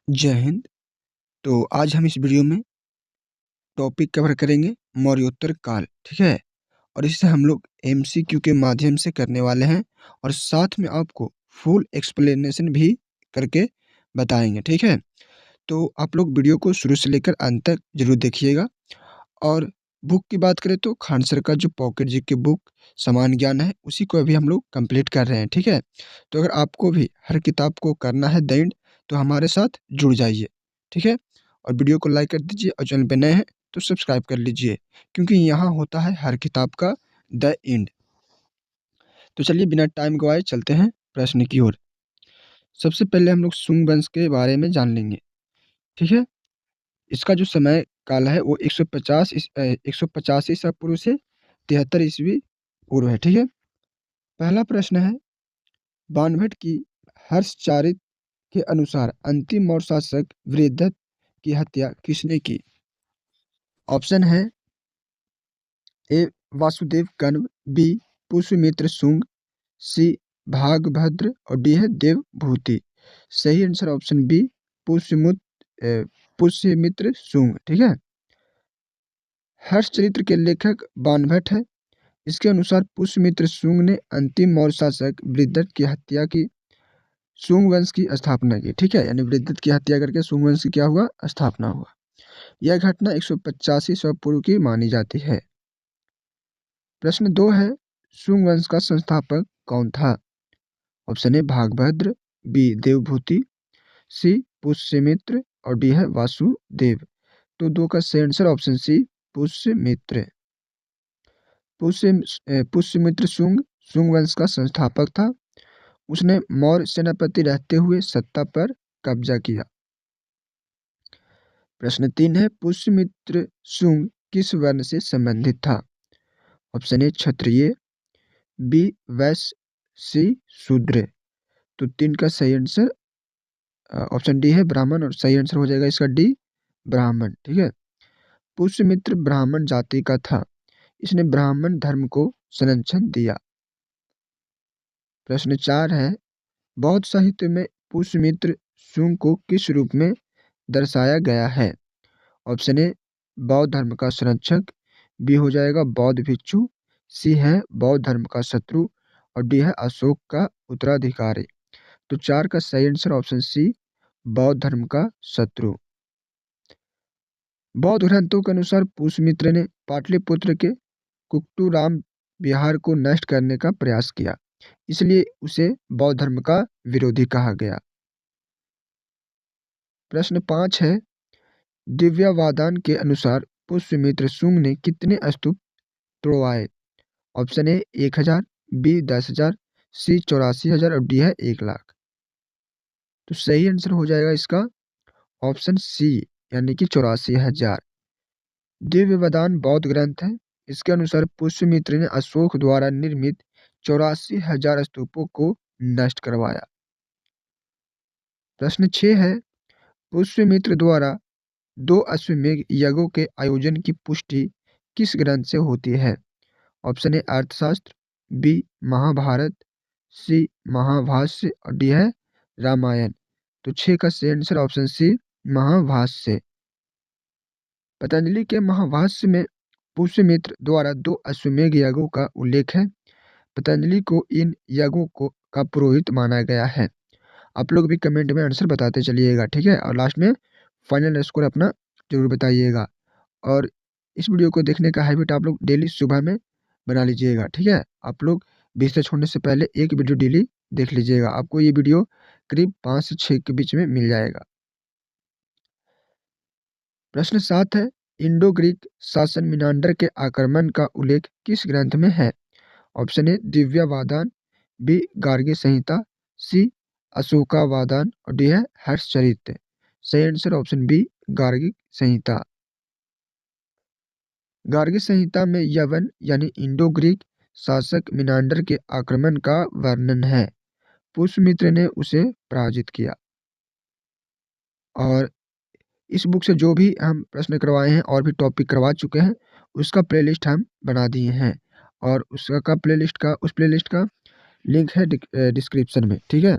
जय हिंद। तो आज हम इस वीडियो में टॉपिक कवर करेंगे मौर्योत्तर काल, ठीक है? और इसे हम लोग एमसीक्यू के माध्यम से करने वाले हैं और साथ में आपको फुल एक्सप्लेनेशन भी करके बताएंगे, ठीक है? तो आप लोग वीडियो को शुरू से लेकर अंत तक जरूर देखिएगा। और बुक की बात करें तो खान सर का जो पॉकेट जी की बुक समान ज्ञान है, उसी को अभी हम लोग कंप्लीट कर रहे हैं, ठीक है? तो अगर आपको भी हर किताब को करना है द एंड, तो हमारे साथ जुड़ जाइए, ठीक है? और वीडियो को लाइक कर दीजिए और चैनल पे नए हैं तो सब्सक्राइब कर लीजिए, क्योंकि यहाँ होता है हर किताब का द एंड। तो चलिए बिना टाइम गवाए चलते हैं प्रश्न की ओर। सबसे पहले हम लोग सुंग वंश के बारे में जान लेंगे, ठीक है? इसका जो समय काल है वो 150 ईसा पूर्व से 73 ईस्वी पूर्व है, ठीक है? पहला प्रश्न है, बाणभट्ट की हर्षचारित के अनुसार अंतिम मौर्य शासक वृद्धत की हत्या किसने की? ऑप्शन है A Vasudev Kanva, B Pushyamitra Shunga, C Bhagabhadra और डी है देवभूति। सही answer option B Pushyamitra Shunga, ठीक है? हर्षचरित्र के लेखक बाणभट्ट है। इसके अनुसार पुष्यमित्र शुंग ने अंतिम मौर्य शासक वृद्धत की हत्या की, शुंग वंश की स्थापना की, ठीक है? यानी वृद्धत की हत्या करके शुंग वंश की क्या हुआ, स्थापना हुआ। यह घटना 185 ईसा पूर्व की मानी जाती है। प्रश्न 2 है, शुंग वंश का संस्थापक कौन था? Option A Bhagabhadra, B Devabhuti, C Pushyamitra और डी है वासुदेव। तो दो का सही answer option C Pushyamitra. Pushyamitra Shunga Shunga वंश का संस्थापक था। उसने मौर्य सेनापति रहते हुए सत्ता पर कब्जा किया। प्रश्न 3 है, पुष्यमित्र शुंग किस वर्ण से संबंधित था? ऑप्शन ए क्षत्रिय, बी वैश्य, सी शूद्र। तो 3 का सही आंसर ऑप्शन डी है ब्राह्मण, और सही आंसर हो जाएगा इसका डी ब्राह्मण, ठीक है? पुष्यमित्र ब्राह्मण जाति का था। इसने ब्राह्मण धर्म को संरक्षण दिया। प्रश्न 4 है, बौद्ध साहित्य में पुष्यमित्र शुंग को किस रूप में दर्शाया गया है? ऑप्शन ए बौद्ध धर्म का संरक्षक, बी हो जाएगा बौद्ध भिक्षु, सी है बौद्ध धर्म का शत्रु और डी है अशोक का उत्तराधिकारी। तो 4 का सही आंसर ऑप्शन सी बौद्ध धर्म का शत्रु। बौद्ध ग्रंथों के अनुसार पुष्यमित्र ने पाटलिपुत्र के कुक्टूराम विहार को नष्ट करने का प्रयास किया, इसलिए उसे बौद्ध धर्म का विरोधी कहा गया। प्रश्न 5 है, दिव्यावादान के अनुसार पुष्यमित्र शुंग ने कितने स्तूप तोड़वाए? ऑप्शन ए 1000, बी 10,000, सी 84,000 और डी है 1,00,000। तो सही आंसर हो जाएगा इसका ऑप्शन सी, यानी कि 84,000। दिव्यवदान बौद्ध ग्रंथ है। इसके अनुसार पुष्यमित्र ने अशोक द्वारा निर्मित 84,000 स्तूपों को नष्ट करवाया। प्रश्न 6 है, पुष्यमित्र द्वारा 2 अश्वमेध यज्ञों के आयोजन की पुष्टि किस ग्रंथ से होती है? ऑप्शन ए अर्थशास्त्र, बी महाभारत, सी महाभाष्य और डी है रामायण। तो 6 का सही answer option C Mahabhashya. Patanjali के महाभाष्य में पुष्यमित्र द्वारा 2 अश्वमेध यज्ञों का उल्लेख है। पतंजलि को इन यज्ञों को का पुरोहित माना गया है। आप लोग भी कमेंट में आंसर बताते चलिएगा, ठीक है? और लास्ट में फाइनल स्कोर अपना जरूर बताइएगा। और इस वीडियो को देखने का हैबिट आप लोग डेली सुबह में बना लीजिएगा, ठीक है? आप लोग बिस्तर छोड़ने से पहले एक वीडियो डेली देख लीजिएगा। आपको ये वीडियो करीब 5 से 6 के बीच में मिल जाएगा। प्रश्न 7 है, इंडो ग्रीक शासन मिनांडर के आक्रमण का उल्लेख किस ग्रंथ में है? ऑप्शन ए दिव्यावादान, बी गार्गी संहिता, सी अशोकावादान और डी है हर्षचरित। सही आंसर ऑप्शन बी गार्गी संहिता। गार्गी संहिता में यवन यानी इंडो ग्रीक शासक मिनांडर के आक्रमण का वर्णन है। पुष्यमित्र ने उसे पराजित किया। और इस बुक से जो भी हम प्रश्न करवाए हैं और भी टॉपिक करवा चुके हैं, उसका प्लेलिस्ट हम बना दिए हैं। और उसका उस प्लेलिस्ट का लिंक है डिस्क्रिप्शन में, ठीक है?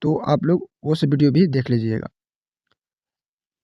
तो आप लोग वो सब वीडियो भी देख लीजिएगा।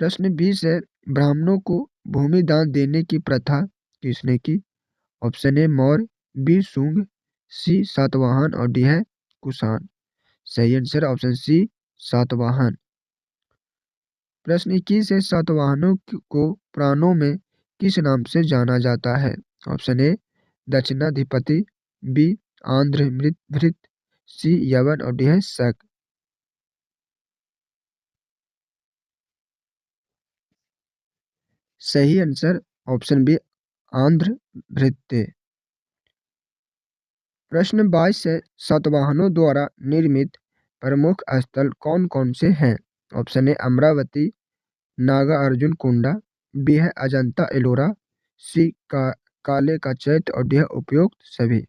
प्रश्न 20 है, ब्राह्मणों को भूमि दान देने की प्रथा किसने की? Option A Maurya, B Shunga, C Satavahana और डी है कुषाण। सही आंसर ऑप्शन सी सातवाहन। प्रश्न 21 है, सातवाहनों को पुराणों में किस नाम से जाना जाता है? ऑप्शन ए दक्षिणाधिपति, बी आंध्र भृत, सी यवन और डी है शक। सही आंसर ऑप्शन बी आंध्र भृत्य। प्रश्न 22 है, सातवाहनों द्वारा निर्मित प्रमुख स्थल कौन कौन से हैं? Option A Amaravati, Nagarjunakonda, B है अजंता एलोरा, सी काले का चैत्य और डी है उपरोक्त सभी।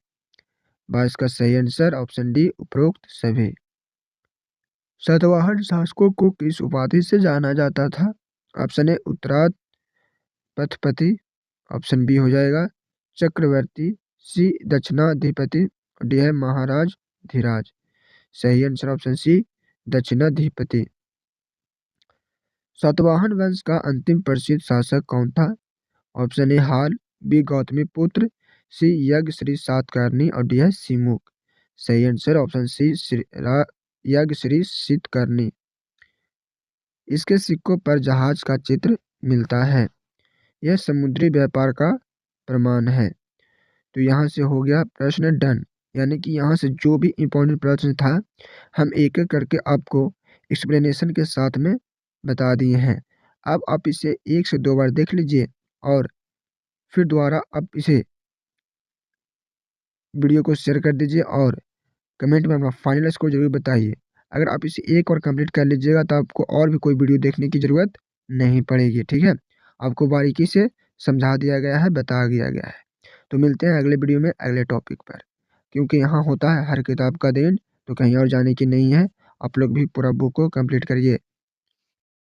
22 का सही आंसर ऑप्शन डी उपरोक्त सभी। सातवाहन शासकों को किस उपाधि से जाना जाता था? ऑप्शन ए उत्तराद पथपति, ऑप्शन बी हो जाएगा चक्रवर्ती, सी दक्षिणाधिपति, डी है महाराज धीराज। सही आंसर ऑप्शन सी दक्षिणाधिपति। सातवाहन वंश का अंतिम प्रसिद्ध शासक कौन था? Option A Hala, B Gautamiputra, C यज्ञ श्री सातकर्णी और डी है सिमुक। सही आंसर ऑप्शन सी यज्ञ श्री सातकर्णी। इसके सिक्कों पर जहाज का चित्र मिलता है, यह समुद्री व्यापार का प्रमाण है। तो यहाँ से हो गया प्रश्न डन, यानी कि यहाँ से जो भी इम्पोर्टेंट प्रश्न था हम एक एक करके आपको एक्सप्लेनेशन के साथ में बता दिए हैं। अब आप इसे 1 से 2 बार देख लीजिए और फिर दोबारा आप इसे वीडियो को शेयर कर दीजिए और कमेंट में अपना फाइनल स्कोर जरूर बताइए। अगर आप इसे एक और कंप्लीट कर लीजिएगा तो आपको और भी कोई वीडियो देखने की ज़रूरत नहीं पड़ेगी, ठीक है। आपको बारीकी से समझा दिया गया है, बता दिया गया है। तो मिलते हैं अगले वीडियो में अगले टॉपिक पर, क्योंकि यहाँ होता है हर किताब का दिन, तो कहीं और जाने की नहीं है। आप लोग भी पूरा बुक को कंप्लीट करिए।